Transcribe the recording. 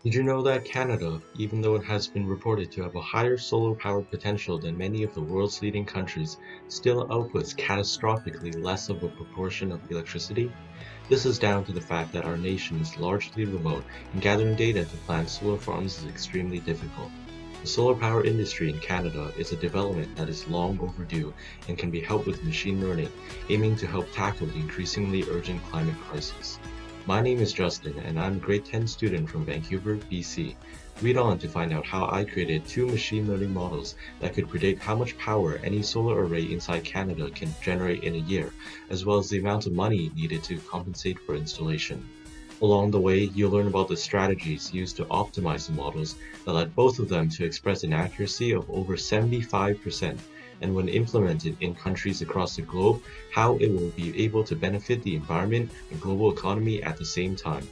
Did you know that Canada, even though it has been reported to have a higher solar power potential than many of the world's leading countries, still outputs catastrophically less of a proportion of electricity? This is down to the fact that our nation is largely remote and gathering data to plan solar farms is extremely difficult. The solar power industry in Canada is a development that is long overdue and can be helped with machine learning, aiming to help tackle the increasingly urgent climate crisis. My name is Justin, and I'm a grade 10 student from Vancouver, BC. Read on to find out how I created two machine learning models that could predict how much power any solar array inside Canada can generate in a year, as well as the amount of money needed to compensate for installation. Along the way, you'll learn about the strategies used to optimize the models that led both of them to express an accuracy of over 75%, and when implemented in countries across the globe, how it will be able to benefit the environment and global economy at the same time.